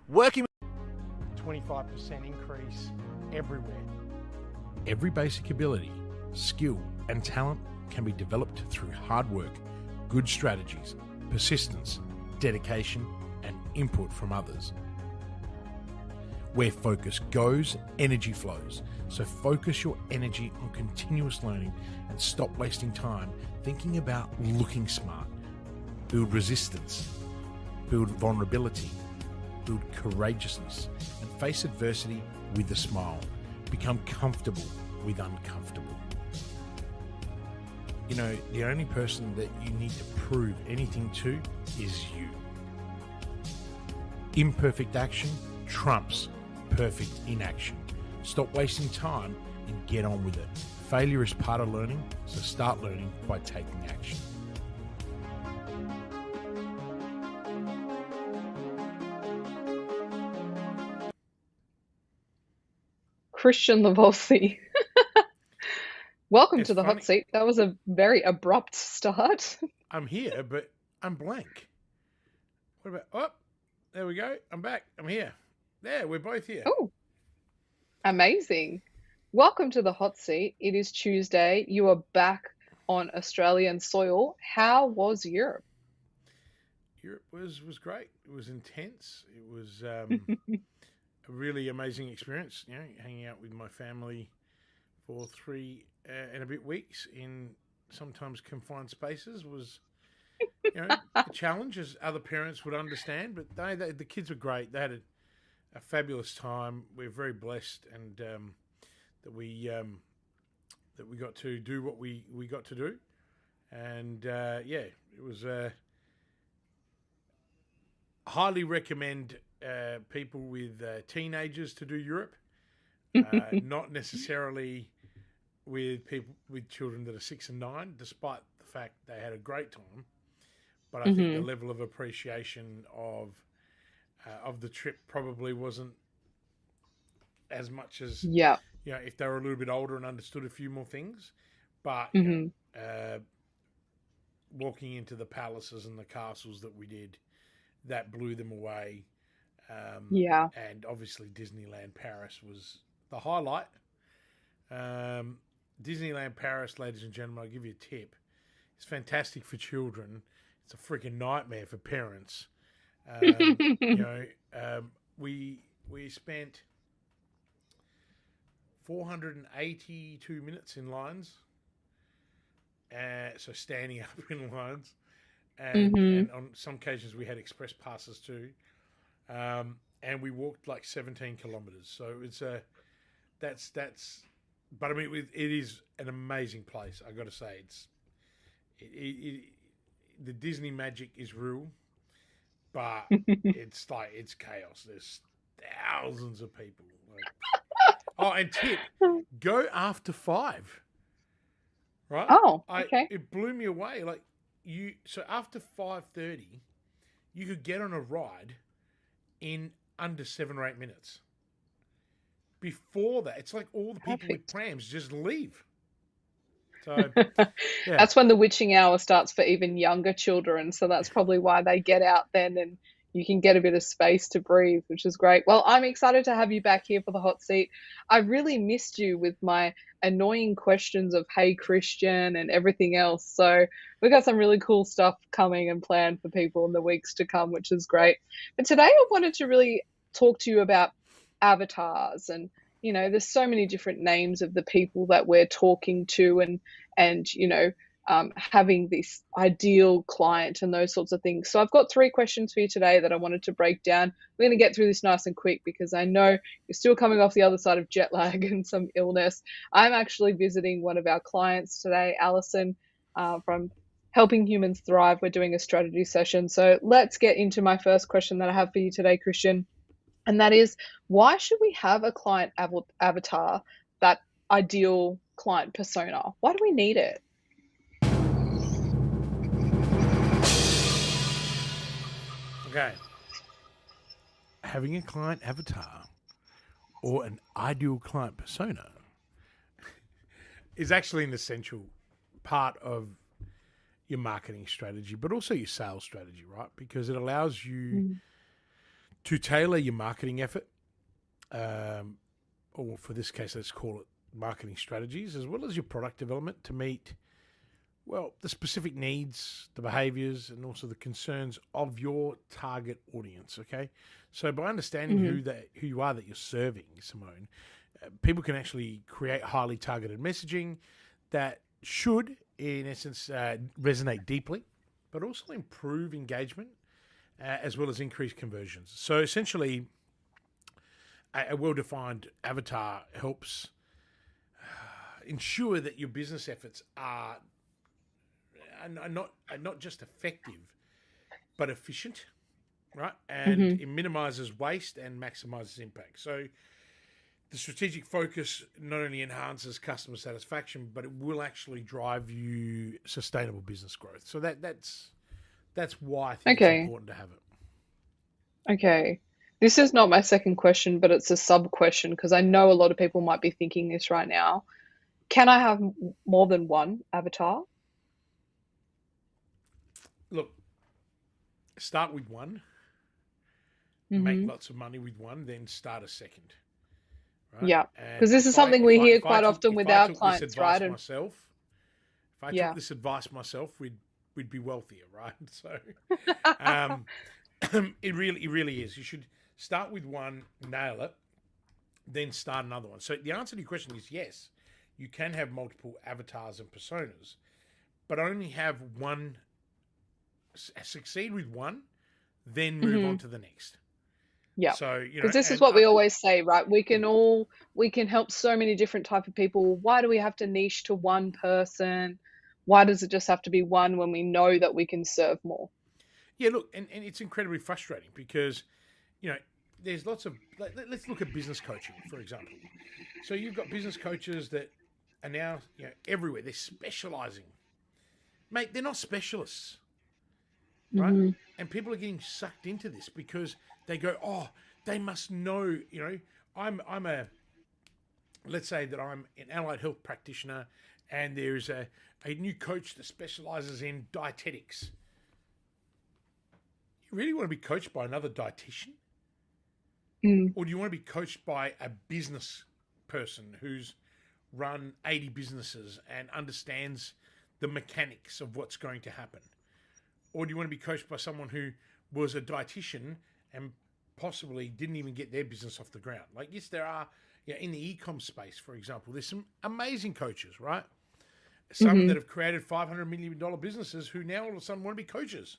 working 25% increase everywhere. Every basic ability, skill, and talent can be developed through hard work, good strategies, persistence, dedication, and input from others. Where focus goes, energy flows. So focus your energy on continuous learning and stop wasting time thinking about looking smart. Build resistance, build vulnerability, build courageousness, and face adversity with a smile. Become comfortable with uncomfortable. You know, the only person that you need to prove anything to is you. Imperfect action trumps perfect inaction. Stop wasting time and get on with it. Failure is part of learning, so start learning by taking action. Kristian Livolsi. Welcome It's to the funny. hot seat. That was a very abrupt start. I'm here, but I'm blank. What about, oh, there we go. I'm back. I'm here. There, we're both here. Oh, amazing. Welcome to the hot seat. It is Tuesday. You are back on Australian soil. How was Europe? Europe was great. It was intense. It was a really amazing experience, you know, hanging out with my family for 3 and a bit weeks in sometimes confined spaces was, you know, a challenge, as other parents would understand. But the kids were great. They had a fabulous time. We're very blessed, and that we got to do what we got to do, and it was highly recommend people with teenagers to do Europe, not necessarily with people with children that are 6 and 9, despite the fact they had a great time. But I think the level of appreciation of the trip probably wasn't as much as, you know, if they were a little bit older and understood a few more things. But you know, walking into the palaces and the castles that we did, that blew them away. And obviously Disneyland Paris was the highlight. Disneyland Paris, ladies and gentlemen, I'll give you a tip. It's fantastic for children. It's a freaking nightmare for parents. You know, we spent 482 minutes in lines. So standing up in lines. And on some occasions we had express passes too. And we walked like 17 kilometers. So it's but I mean, it is an amazing place. I got to say, the Disney magic is real, but it's chaos. There's thousands of people. And tip, go after 5. Right? Oh, okay. It blew me away. So after 5:30, you could get on a ride in under 7 or 8 minutes. Before that, it's like all the people with prams just leave. So That's when the witching hour starts for even younger children. So that's probably why they get out then, and you can get a bit of space to breathe, which is great. Well, I'm excited to have you back here for the hot seat. I really missed you with my annoying questions of, hey, Kristian, and everything else. So we've got some really cool stuff coming and planned for people in the weeks to come, which is great. But today I wanted to really talk to you about avatars, and you know, there's so many different names of the people that we're talking to, and you know, having this ideal client and those sorts of things. So I've got 3 questions for you today that I wanted to break down. We're going to get through this nice and quick because I know you're still coming off the other side of jet lag and some illness. I'm actually visiting one of our clients today, Alison, from Helping Humans Thrive. We're doing a strategy session. So let's get into my first question that I have for you today, Kristian. And that is, why should we have a client avatar, that ideal client persona? Why do we need it? Okay. Having a client avatar or an ideal client persona is actually an essential part of your marketing strategy, but also your sales strategy, right? Because it allows you to tailor your marketing effort, or for this case, let's call it marketing strategies, as well as your product development to meet, well, the specific needs, the behaviors, and also the concerns of your target audience, okay? So by understanding who you are that you're serving, Simone, people can actually create highly targeted messaging that should, in essence, resonate deeply, but also improve engagement as well as increase conversions. So essentially, a well-defined avatar helps ensure that your business efforts are not just effective, but efficient, right? And it minimizes waste and maximizes impact. So the strategic focus not only enhances customer satisfaction, but it will actually drive you sustainable business growth. So that's why I think it's important to have it. Okay. This is not my second question, but it's a sub question because I know a lot of people might be thinking this right now. Can I have more than one avatar? Look, start with one, make lots of money with one, then start a second. Right? Yeah, because this is something we hear quite often with our clients, right? If I took this advice myself, we'd be wealthier, right? So it really is. You should start with one, nail it, then start another one. So the answer to your question is yes, you can have multiple avatars and personas, but only have one, succeed with one, then move on to the next. Yeah. So, because this is what we always say, right? We can help so many different type of people. Why do we have to niche to one person? Why does it just have to be one when we know that we can serve more? Yeah, look, and it's incredibly frustrating because, there's lots of, let's look at business coaching, for example. So you've got business coaches that are now, everywhere. They're specializing. Mate, they're not specialists, right? And people are getting sucked into this because they go, oh, they must know, let's say that I'm an allied health practitioner and there's a new coach that specializes in dietetics. You really want to be coached by another dietitian? Or do you want to be coached by a business person who's run 80 businesses and understands the mechanics of what's going to happen? Or do you want to be coached by someone who was a dietitian and possibly didn't even get their business off the ground? Like, yes, there are, in the e-com space, for example, there's some amazing coaches, right? Some that have created $500 million businesses who now all of a sudden want to be coaches.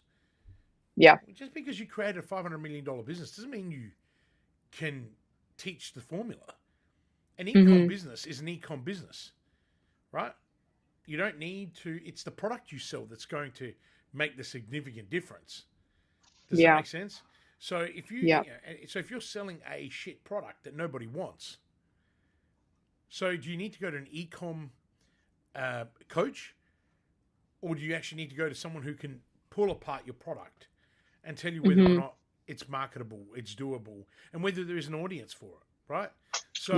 Yeah. Just because you created a $500 million business doesn't mean you can teach the formula. An e-com business is an e-com business, right? You don't need to, it's the product you sell that's going to make the significant difference. Does that make sense? So if if you're selling a shit product that nobody wants, so do you need to go to an e-com coach, or do you actually need to go to someone who can pull apart your product and tell you whether or not it's marketable, it's doable, and whether there is an audience for it, right? So,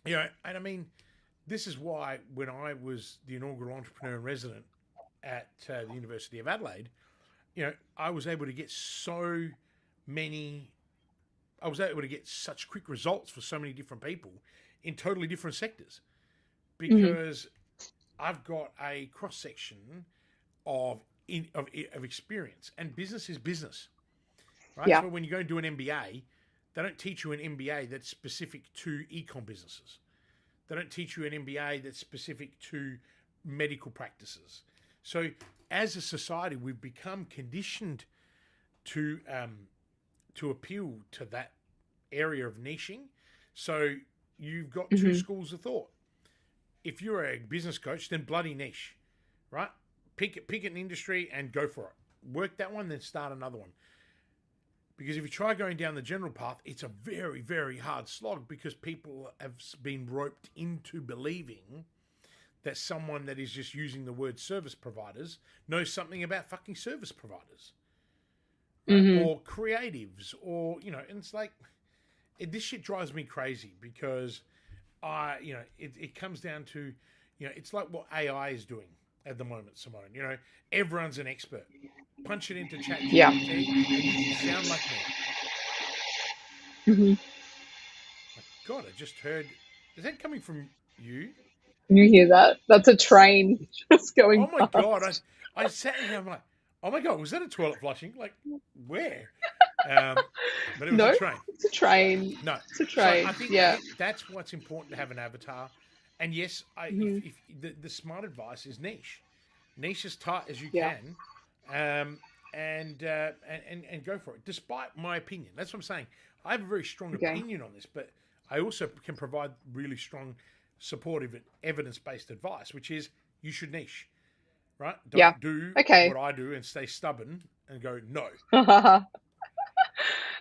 and I mean, this is why when I was the inaugural entrepreneur in resident at the University of Adelaide, I was able to get such quick results for so many different people in totally different sectors because I've got a cross section of experience, and business is business, right? So when you go and do an MBA, they don't teach you an MBA that's specific to e-com businesses. They don't teach you an MBA that's specific to medical practices. So as a society, we've become conditioned to appeal to that area of niching. So you've got two schools of thought. If you're a business coach, then bloody niche, right? Pick an industry and go for it. Work that one, then start another one. Because if you try going down the general path, it's a very, very hard slog because people have been roped into believing that someone that is just using the word service providers knows something about fucking service providers. Right? Or creatives, or, and it's like, this shit drives me crazy because it comes down to, it's like what AI is doing at the moment, Simone. Everyone's an expert. Punch it into ChatGPT and you can sound like me. Hmm. My God, I just heard. Is that coming from you? You hear that? That's a train just Oh going my God, past. I sat here. I'm like, oh my God, was that a toilet flushing? Like where? Um, but it was a No, train. it's a train. No. It's a So train. I Yeah. think that's what's important to have an avatar. And yes, Hmm. if the smart advice is niche as tight as you Yeah. can, and go for it. Despite my opinion, that's what I'm saying. I have a very strong Okay. opinion on this, but I also can provide really strong, supportive, evidence based advice, which is you should niche, right? Yeah. Don't do Okay. what I do and stay stubborn and go no.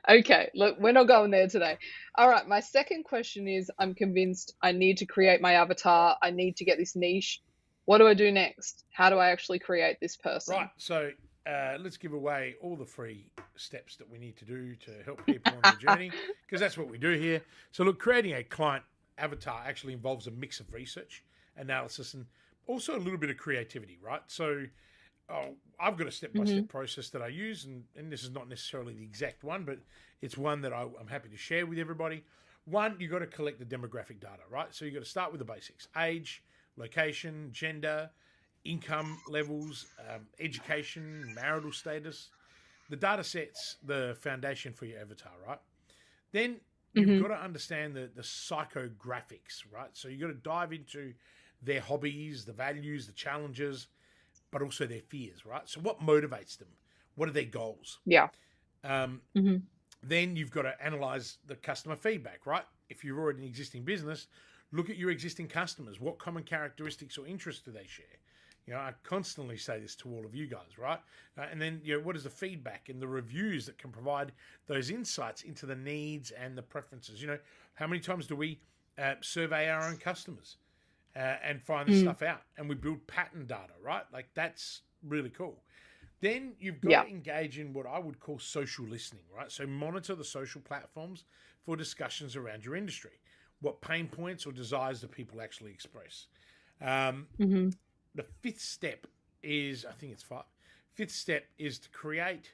Okay, look, we're not going there today. All right, my second question is I'm convinced I need to create my avatar. I need to get this niche. What do I do next? How do I actually create this Right. person? So let's give away all the free steps that we need to do to help people on their journey, because that's what we do here. So, look, creating a client avatar actually involves a mix of research, analysis, and also a little bit of creativity, right? So, I've got a step by Hmm. step process that I use, and this is not necessarily the exact one, but it's one that I'm happy to share with everybody. One, you've got to collect the demographic data, right? So, you've got to start with the basics: age, location, gender, income levels, education, marital status. The data sets the foundation for your avatar, right? Then you've Hmm. got to understand the psychographics, right? So you've got to dive into their hobbies, the values, the challenges, but also their fears, right? So what motivates them? What are their goals? Yeah. Um, Hmm. then you've got to analyze the customer feedback, right? If you're already an existing business, look at your existing customers. What common characteristics or interests do they share? You know, I constantly say this to all of you guys, right? And then, you know, what is the feedback and the reviews that can provide those insights into the needs and the preferences? You know, how many times do we survey our own customers and find this Mm. stuff out? And we build pattern data, right? Like that's really cool. Then you've got Yeah. to engage in what I would call social listening, right? So monitor the social platforms for discussions around your industry. What pain points or desires do people actually express? Um, Hmm. the fifth step is, I think it's five. Fifth step is to create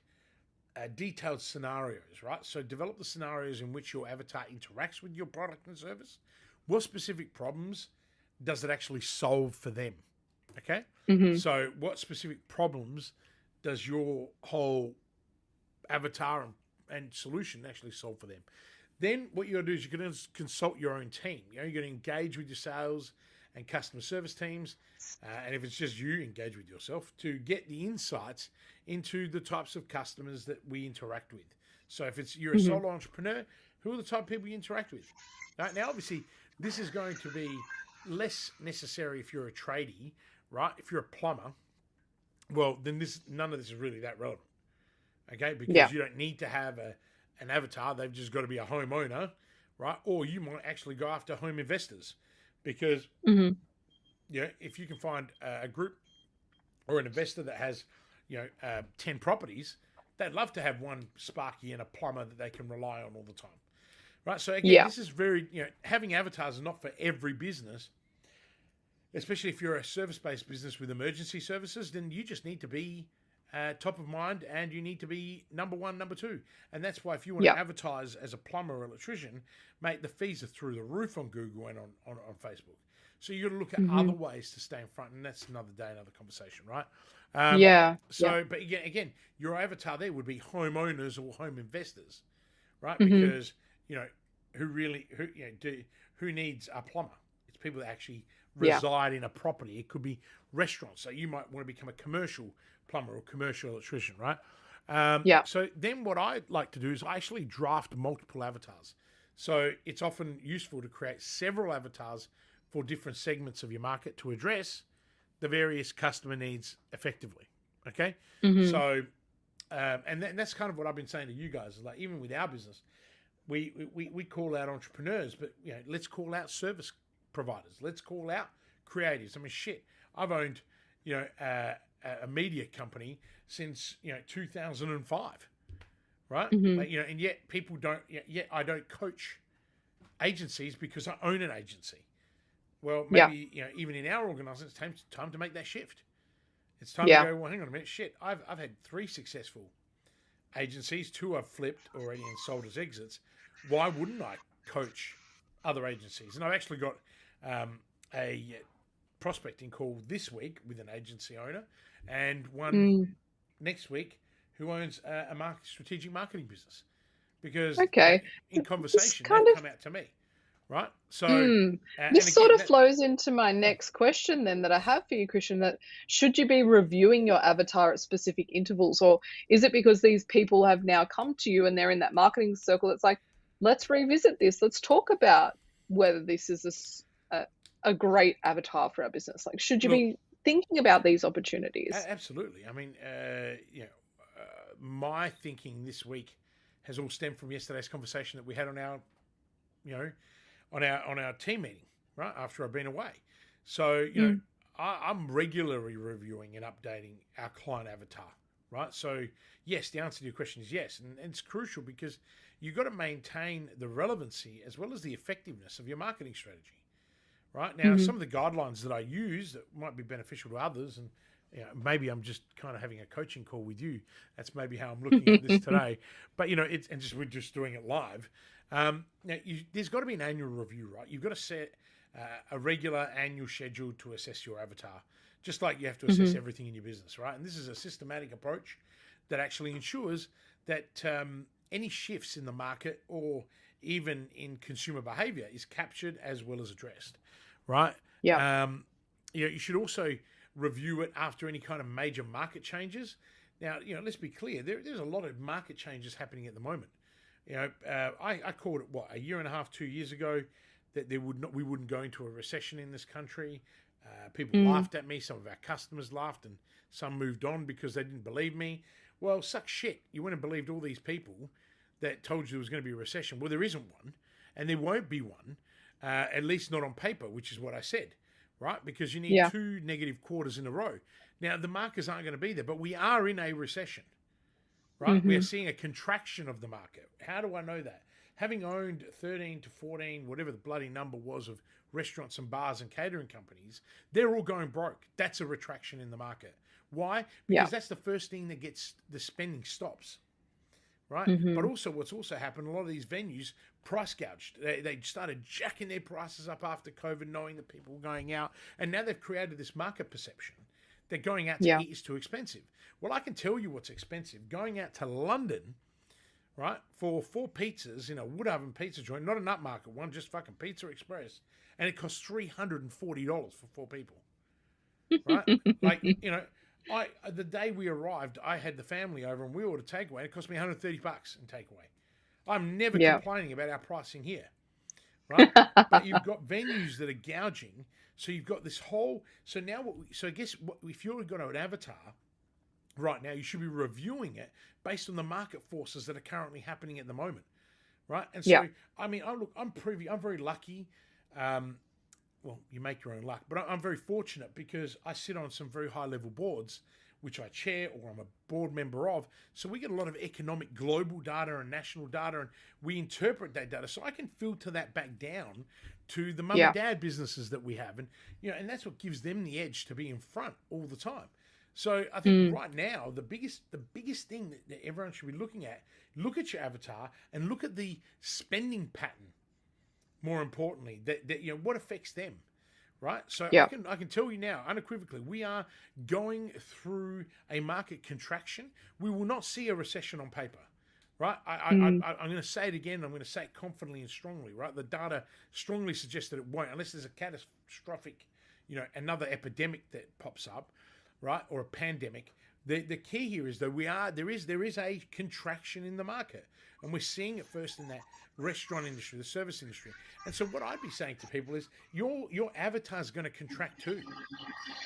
detailed scenarios, right? So develop the scenarios in which your avatar interacts with your product and service. What specific problems does it actually solve for them? Okay. Hmm. So, what specific problems does your whole avatar and solution actually solve for them? Then, what you're going to do is you're going to consult your own team. You know, you're going to engage with your sales and customer service teams. And if it's just you, engage with yourself to get the insights into the types of customers that we interact with. So, if it's you're a Hmm. solo entrepreneur, who are the type of people you interact with? Right? Now, obviously, this is going to be less necessary if you're a tradie, right? If you're a plumber, well, then none of this is really that relevant, okay? Yeah. Because you don't need to have an avatar; they've just got to be a homeowner, right? Or you might actually go after home investors, because Hmm. you know if you can find a group or an investor that has 10 properties, they'd love to have one Sparky and a plumber that they can rely on all the time, right? So again, Yeah. this is very having avatars is not for every business. Especially if you're a service-based business with emergency services, then you just need to be top of mind and you need to be number one, number two. And that's why if you want Yeah. to advertise as a plumber or electrician, mate, the fees are through the roof on Google and on Facebook. So you got to look at Hmm. other ways to stay in front, and that's another day, another conversation, right? Um, Yeah. Yeah. so, but again, your avatar there would be homeowners or home investors, right? Hmm. Because you know who needs a plumber? It's people that actually Yeah. reside in a property. It could be restaurants. So you might want to become a commercial plumber or commercial electrician, right? Yeah. So then what I like to do is I actually draft multiple avatars. So it's often useful to create several avatars for different segments of your market to address the various customer needs effectively. Okay. Hmm. So, and that's kind of what I've been saying to you guys. Is like even with our business, we call out entrepreneurs, but let's call out service providers. Let's call out creatives. I mean, shit, I've owned a media company since 2005, right? Hmm. Like, and yet people don't. Yet I don't coach agencies because I own an agency. Well, Yeah. maybe even in our organisation, it's time to make that shift. It's time to Yeah. go. Well, hang on a minute. Shit, I've had 3 successful agencies. 2 I've flipped already and sold as exits. why wouldn't I coach other agencies? And I've actually got a prospecting call this week with an agency owner and one next week who owns a strategic marketing business, because Okay. in This conversation kind they've of come out to me, right? So this sort of flows into my next question then that I have for you, Christian, that should you be reviewing your avatar at specific intervals, or is it because these people have now come to you and they're in that marketing circle? It's like, let's revisit this. Let's talk about whether this is a great avatar for our business. Like, should you look, be thinking about these opportunities? absolutely. I mean, my thinking this week has all stemmed from yesterday's conversation that we had on our, on our team meeting, right after I've been away. So I'm regularly reviewing and updating our client avatar, right? So yes, the answer to your question is yes, and it's crucial because you've got to maintain the relevancy as well as the effectiveness of your marketing strategy. Right now, some of the guidelines that I use that might be beneficial to others, and maybe I'm just kind of having a coaching call with you. That's maybe how I'm looking at this today. But we're just doing it live. Now, there's got to be an annual review, right? You've got to set a regular annual schedule to assess your avatar, just like you have to assess everything in your business, right? And this is a systematic approach that actually ensures that any shifts in the market or even in consumer behavior is captured as well as addressed. Right. Yeah. You should also review it after any kind of major market changes. Now, let's be clear. There's a lot of market changes happening at the moment. I called it a year and a half, 2 years ago, that we wouldn't go into a recession in this country. People laughed at me. Some of our customers laughed, and some moved on because they didn't believe me. Well, suck shit. You went and believed all these people that told you there was going to be a recession. Well, there isn't one, and there won't be one. At least not on paper, which is what I said, right? Because you need 2 negative quarters in a row. Now, the markers aren't going to be there, but we are in a recession, right? We are seeing a contraction of the market. How do I know that? Having owned 13 to 14, whatever the bloody number was, of restaurants and bars and catering companies, they're all going broke. That's a retraction in the market. Why? Because that's the first thing that gets the spending stops. Right. But also what's also happened, a lot of these venues price gouged. They started jacking their prices up after COVID, knowing that people were going out. And now they've created this market perception that going out to eat is too expensive. Well, I can tell you what's expensive. Going out to London, right, for 4 pizzas in a wood oven pizza joint, not an upmarket one, just fucking Pizza Express. And it costs $340 for 4 people. Right? Like, the day we arrived, I had the family over and we ordered takeaway. It cost me $130 in takeaway. I'm never complaining about our pricing here, right? But you've got venues that are gouging, so you've got this whole. So now, I guess if you're going to an avatar right now, you should be reviewing it based on the market forces that are currently happening at the moment, right? And so, I mean, I'm very lucky. Well, you make your own luck, but I'm very fortunate because I sit on some very high-level boards, which I chair or I'm a board member of. So we get a lot of economic global data and national data, and we interpret that data. So I can filter that back down to the mum and dad businesses that we have, and and that's what gives them the edge to be in front all the time. So I think right now the biggest thing that everyone should be looking at, look at your avatar and look at the spending pattern. More importantly, that what affects them, right? So I can tell you now, unequivocally, we are going through a market contraction. We will not see a recession on paper, right? I'm going to say it again. I'm going to say it confidently and strongly, right? The data strongly suggests that it won't, unless there's a catastrophic, another epidemic that pops up, right, or a pandemic. The key here is that there is a contraction in the market, and we're seeing it first in that restaurant industry, the service industry. And so what I'd be saying to people is your avatar is going to contract too.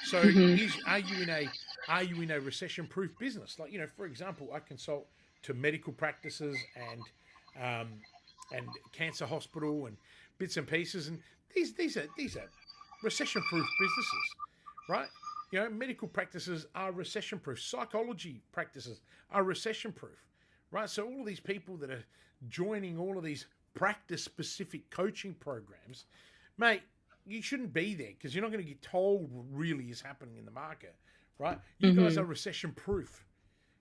So are you in a recession-proof business? Like, for example, I consult to medical practices and cancer hospital and bits and pieces, and these are recession-proof businesses, right? Medical practices are recession-proof. Psychology practices are recession-proof, right? So all of these people that are joining all of these practice-specific coaching programs, mate, you shouldn't be there because you're not going to get told what really is happening in the market, right? You guys are recession-proof.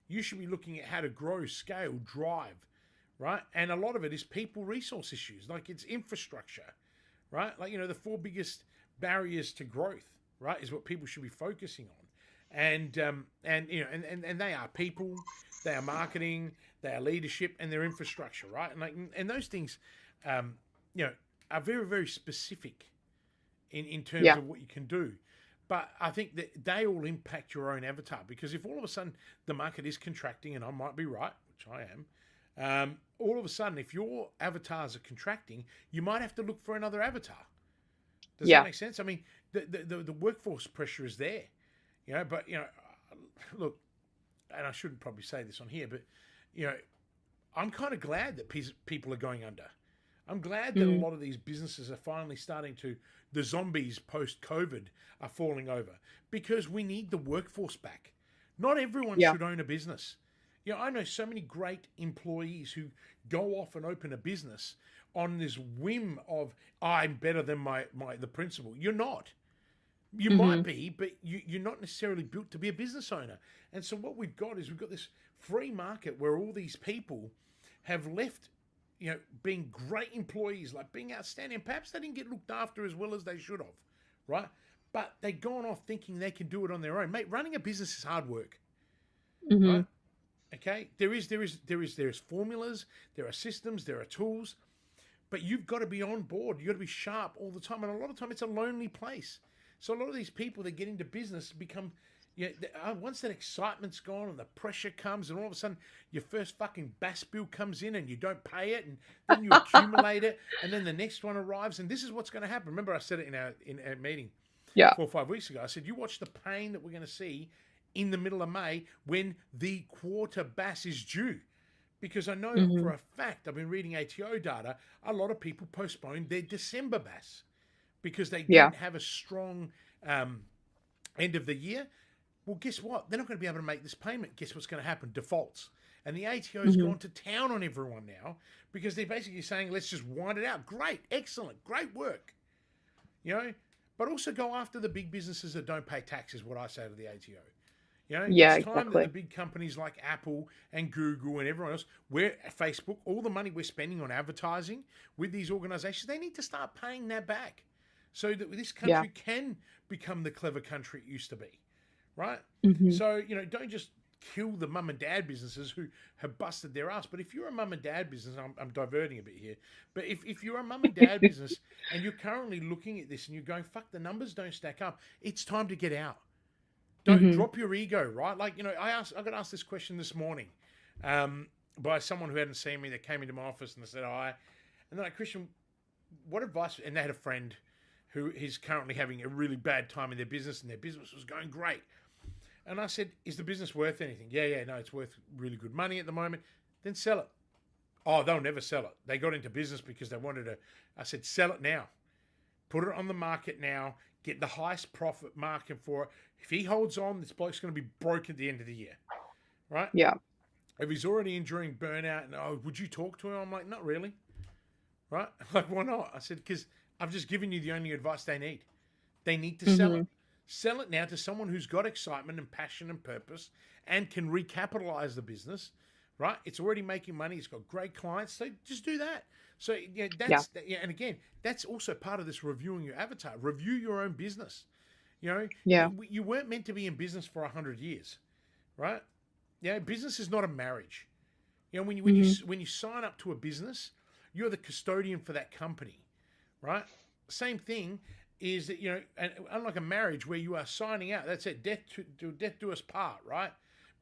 You should be looking at how to grow, scale, drive, right? And a lot of it is people resource issues, like it's infrastructure, right? Like, the four biggest barriers to growth, right, is what people should be focusing on. And they are people, they are marketing, they are leadership, and their infrastructure, right? And those things, are very, very specific in terms of what you can do. But I think that they all impact your own avatar, because if all of a sudden the market is contracting, and I might be right, which I am, all of a sudden, if your avatars are contracting, you might have to look for another avatar. Does that make sense? I mean, the workforce pressure is there, but, look, and I shouldn't probably say this on here, but, I'm kind of glad that people are going under. I'm glad that a lot of these businesses are finally starting to, the zombies post-COVID are falling over, because we need the workforce back. Not everyone should own a business. I know so many great employees who go off and open a business on this whim of, I'm better than the principal. You're not. You might be, but you're not necessarily built to be a business owner. And so what we've got this free market where all these people have left, being great employees, like being outstanding. Perhaps they didn't get looked after as well as they should have, right? But they've gone off thinking they can do it on their own. Mate, running a business is hard work, right? Okay, there is formulas, there are systems, there are tools, but you've got to be on board. You've got to be sharp all the time, and a lot of time it's a lonely place. So a lot of these people that get into business become, once that excitement's gone and the pressure comes, and all of a sudden your first fucking BAS bill comes in and you don't pay it, and then you accumulate it, and then the next one arrives, and this is what's going to happen. Remember, I said it in our meeting 4 or 5 weeks ago. I said, you watch the pain that we're going to see in the middle of May when the quarter BAS is due. Because I know for a fact, I've been reading ATO data, a lot of people postponed their December BAS because they didn't have a strong end of the year. Well, guess what? They're not going to be able to make this payment. Guess what's going to happen? Defaults. And the ATO's gone to town on everyone now, because they're basically saying, let's just wind it out. Great, excellent, great work. But also go after the big businesses that don't pay taxes, what I say to the ATO. It's time that the big companies like Apple and Google and everyone else, Facebook, all the money we're spending on advertising with these organizations, they need to start paying that back so that this country can become the clever country it used to be, right? So, don't just kill the mum and dad businesses who have busted their ass. But if you're a mum and dad business, I'm diverting a bit here, but if you're a mum and dad business and you're currently looking at this and you're going, fuck, the numbers don't stack up, it's time to get out. Don't drop your ego, right? Like, I got asked this question this morning by someone who hadn't seen me, that came into my office and they said, hi. And they're like, Kristian, what advice? And they had a friend who is currently having a really bad time in their business, and their business was going great. And I said, is the business worth anything? Yeah, no, it's worth really good money at the moment. Then sell it. Oh, they'll never sell it. They got into business because they wanted to. I said, sell it now. Put it on the market now. Get the highest profit market for it. If he holds on, this bloke's going to be broke at the end of the year, right? Yeah. If he's already enduring burnout, and would you talk to him? I'm like, not really, right? Like, why not? I said, because I've just given you the only advice they need. They need to sell it. Sell it now to someone who's got excitement and passion and purpose and can recapitalize the business, right? It's already making money. It's got great clients. So just do that. So and again, that's also part of this reviewing your avatar. Review your own business. You weren't meant to be in business for 100 years, right? Business is not a marriage. When you sign up to a business, you're the custodian for that company, right? Same thing is that, and unlike a marriage where you are signing out, that's it, death do us part, right?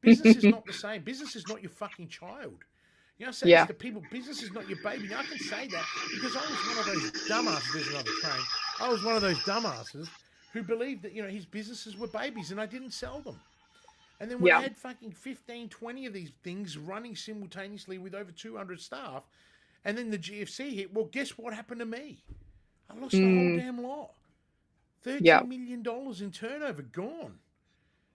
Business is not the same. Business is not your fucking child. I say this to people, business is not your baby. Now, I can say that because I was one of those dumbasses, there's another train, I was one of those dumbasses who believed that, his businesses were babies and I didn't sell them. And then when I had fucking 15, 20 of these things running simultaneously with over 200 staff, and then the GFC hit, well, guess what happened to me? I lost the whole damn lot. $13 million in turnover, gone.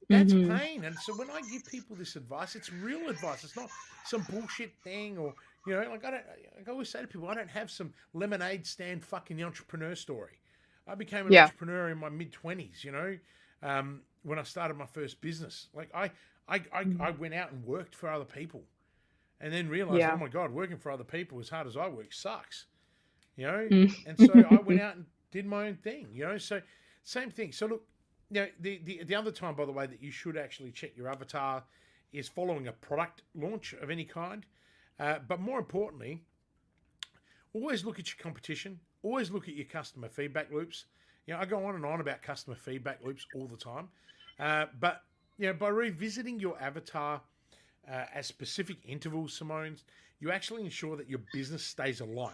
That's pain. And so when I give people this advice, it's real advice. It's not some bullshit thing or, like I always say to people, I don't have some lemonade stand fucking entrepreneur story. I became an entrepreneur in my mid-20s, when I started my first business. Like I went out and worked for other people. and then realized, oh my God, working for other people as hard as I work sucks, you know? Mm. And so I went out and did my own thing, you know? So same thing. So look, you know, the other time, by the way, that you should actually check your avatar is following a product launch of any kind. But more importantly, always look at your competition. Always look at your customer feedback loops. You know, I go on and on about customer feedback loops all the time. But, you know, by revisiting your avatar at specific intervals, Simone, you actually ensure that your business stays aligned,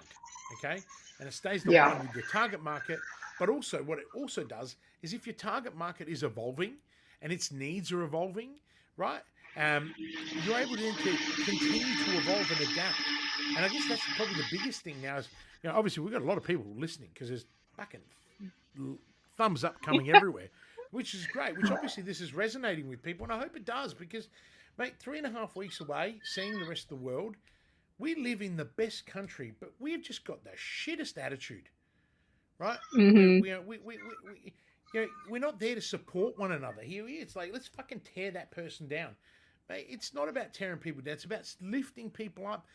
okay? And it stays aligned with your target market. But also, what it also does is if your target market is evolving and its needs are evolving, right? You're able to then continue to evolve and adapt. And I guess that's probably the biggest thing now is, you know, obviously we've got a lot of people listening because there's fucking thumbs up coming everywhere, which is great, which obviously this is resonating with people. And I hope it does because, mate, 3.5 weeks away, seeing the rest of the world, we live in the best country, but we've just got the shittest attitude, right? Mm-hmm. We're not there to support one another. Here it's like, let's fucking tear that person down. Mate, it's not about tearing people down. It's about lifting people up,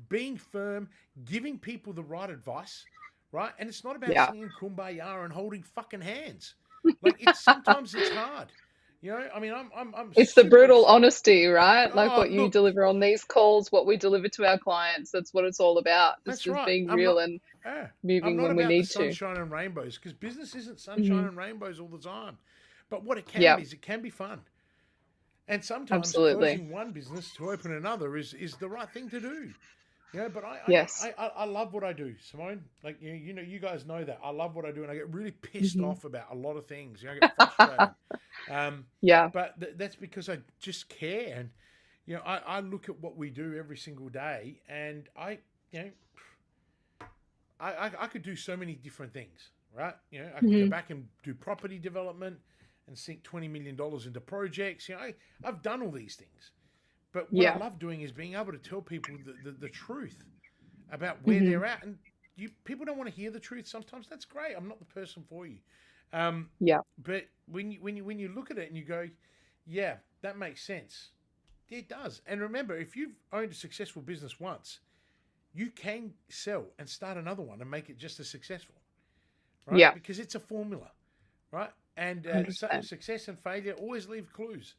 being firm, giving people the right advice, right? And it's not about singing Kumbaya and holding fucking hands. Like sometimes it's hard. You know, I mean, I'm it's the brutal honesty, right? Like what you deliver on these calls, what we deliver to our clients. That's what it's all about. Just being real and moving when we need to. I'm not about the sunshine and rainbows because business isn't sunshine and rainbows all the time. But what it can be is it can be fun. And sometimes closing one business to open another is the right thing to do. You know, but I love what I do, Simone. Like, you know, you guys know that. I love what I do, and I get really pissed off about a lot of things. You know, I get frustrated. But that's because I just care. And, you know, I look at what we do every single day, and I could do so many different things, right? You know, I could go back and do property development and sink $20 million into projects. You know, I've done all these things. But what I love doing is being able to tell people the truth about where they're at. And people don't want to hear the truth sometimes. That's great. I'm not the person for you. But when you look at it and you go, yeah, that makes sense. It does. And remember, if you've owned a successful business once, you can sell and start another one and make it just as successful. Right? Yeah. Because it's a formula. Right? And success and failure always leave clues.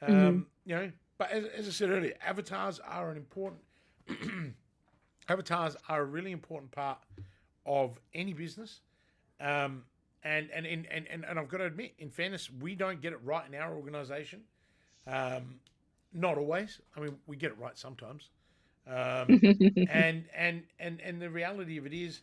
You know, but as I said earlier, avatars are an important avatars are a really important part of any business. And I've got to admit, in fairness, we don't get it right in our organization. Not always. I mean, we get it right sometimes. And the reality of it is,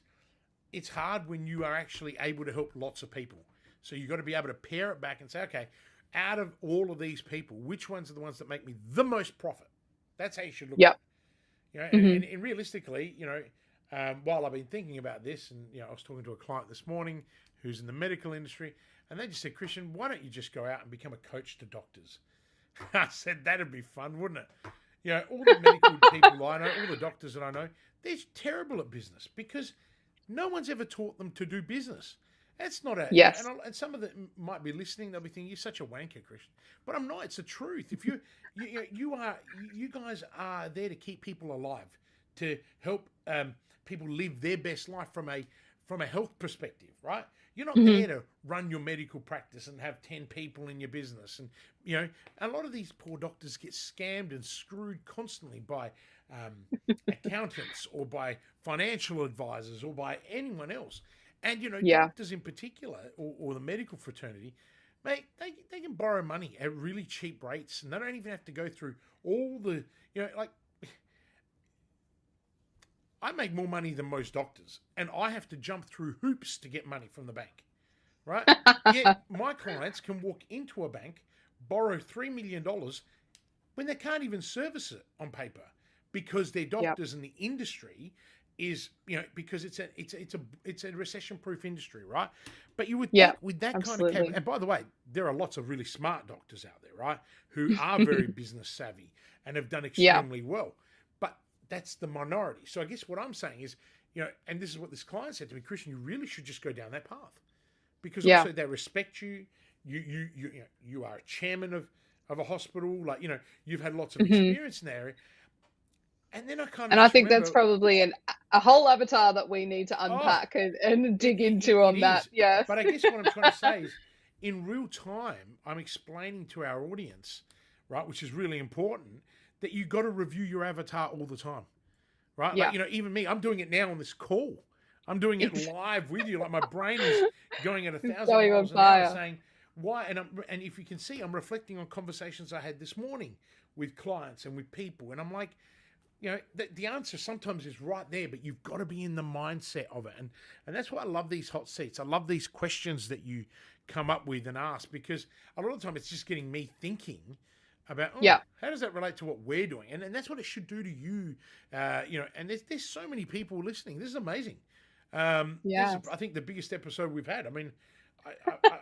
it's hard when you are actually able to help lots of people. So you've got to be able to pare it back and say, okay, out of all of these people, which ones are the ones that make me the most profit? That's how you should look at it. You know, and realistically, you know, while I've been thinking about this, and you know, I was talking to a client this morning who's in the medical industry, and they just said, Kristian, why don't you just go out and become a coach to doctors? I said, that'd be fun, wouldn't it? You know, all the medical people I know, all the doctors that I know, they're terrible at business because no one's ever taught them to do business. That's not a and some of them might be listening. They'll be thinking, "You're such a wanker, Kristian," but I'm not. It's the truth. If you guys are there to keep people alive, to help people live their best life from a health perspective, right? You're not there to run your medical practice and have 10 people in your business. And you know, a lot of these poor doctors get scammed and screwed constantly by accountants or by financial advisors or by anyone else. And, you know, doctors in particular, or the medical fraternity, mate, they can borrow money at really cheap rates, and they don't even have to go through all the, you know, like, I make more money than most doctors, and I have to jump through hoops to get money from the bank, right? Yet my clients can walk into a bank, borrow $3 million when they can't even service it on paper because their doctors in the industry is, you know, because it's a recession-proof industry, right? But you would think with that kind of and by the way, there are lots of really smart doctors out there, right, who are very business savvy and have done extremely well. But that's the minority. So I guess what I'm saying is, you know, and this is what this client said to me, Kristian, you really should just go down that path because also they respect you. You are a chairman of a hospital, like, you know, you've had lots of experience in that area. And then I kind of And I just think that's remember, probably a whole avatar that we need to unpack and dig into on it that. is. Yes. But I guess what I'm trying to say is, in real time, I'm explaining to our audience, right, which is really important, that you got to review your avatar all the time, right? Yeah. Like, even me, I'm doing it now on this call. I'm doing it live with you. Like my brain is going at 1,000 Going on miles an hour, fire. saying why. And if you can see, I'm reflecting on conversations I had this morning with clients and with people, and I'm like, the answer sometimes is right there, but you've got to be in the mindset of it. And that's why I love these hot seats. I love these questions that you come up with and ask, because a lot of the time it's just getting me thinking about, how does that relate to what we're doing? And that's what it should do to you. And there's so many people listening. This is amazing. This is, I think, the biggest episode we've had. I mean, I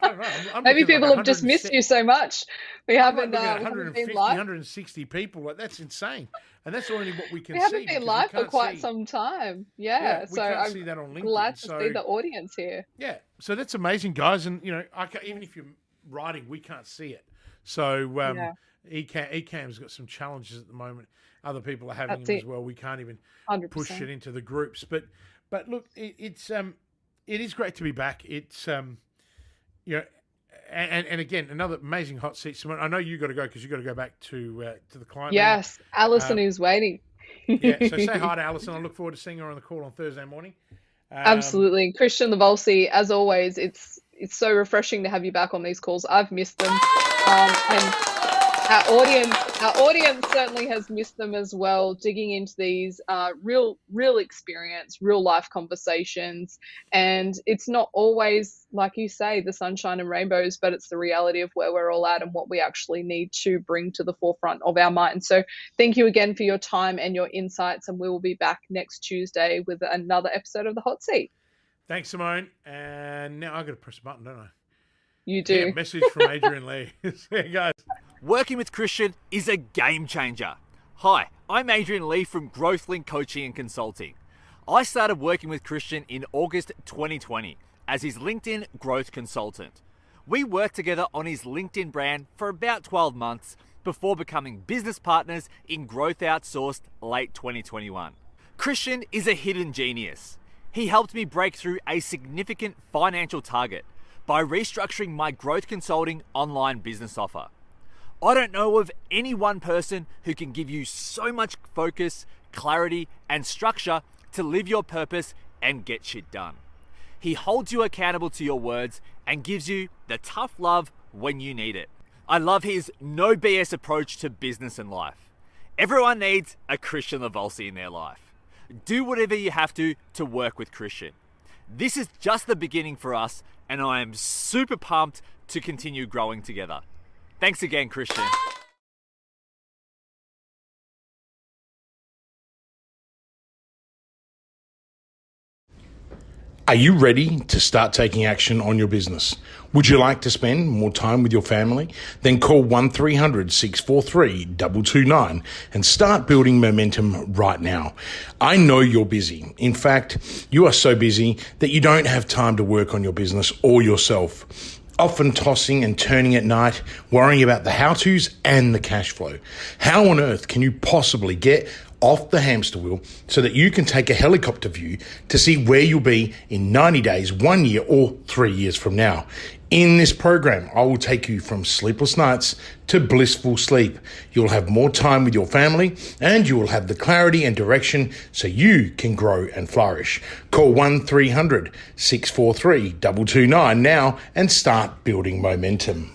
don't know. I'm Maybe looking at people like have just missed you so much. We haven't, looking at we haven't 150, been live. 160 people. Like, that's insane. And that's only what we can We see. haven't been live for quite see. some time. Yeah, we So can't I'm see that on LinkedIn. glad to see the audience here. Yeah, so that's amazing, guys. And even if you're writing, we can't see it. So Ecamm's got some challenges at the moment. Other people are having them as well. We can't even 100%. push it into the groups. But look, it is great to be back. It's and again, another amazing hot seat. Simone, I know you got to go because you got to go back to the client. Yes, Alison is waiting. So say hi to Alison. I look forward to seeing her on the call on Thursday morning. Absolutely. Kristian Livolsi, as always, it's so refreshing to have you back on these calls. I've missed them. And our audience certainly has missed them as well, digging into these real experience, real life conversations. And it's not always, like you say, the sunshine and rainbows, but it's the reality of where we're all at and what we actually need to bring to the forefront of our mind. So thank you again for your time and your insights, and we will be back next Tuesday with another episode of The Hot Seat. Thanks, Simone. And now I've got to press a button, don't I? You do. Yeah, message from Adrian Lee. See you guys. Working with Kristian is a game changer. Hi, I'm Adrian Lee from GrowthLink Coaching and Consulting. I started working with Kristian in August 2020 as his LinkedIn growth consultant. We worked together on his LinkedIn brand for about 12 months before becoming business partners in Growth Outsourced late 2021. Kristian is a hidden genius. He helped me break through a significant financial target by restructuring my growth consulting online business offer. I don't know of any one person who can give you so much focus, clarity, and structure to live your purpose and get shit done. He holds you accountable to your words and gives you the tough love when you need it. I love his no BS approach to business and life. Everyone needs a Kristian Livolsi in their life. Do whatever you have to work with Kristian. This is just the beginning for us, and I am super pumped to continue growing together. Thanks again, Kristian. Are you ready to start taking action on your business? Would you like to spend more time with your family? Then call 1300-643-229 and start building momentum right now. I know you're busy. In fact, you are so busy that you don't have time to work on your business or yourself. Often tossing and turning at night, worrying about the how-tos and the cash flow. How on earth can you possibly get off the hamster wheel so that you can take a helicopter view to see where you'll be in 90 days, 1 year, or 3 years from now? In this program, I will take you from sleepless nights to blissful sleep. You'll have more time with your family and you will have the clarity and direction so you can grow and flourish. Call 1300-643-229 now and start building momentum.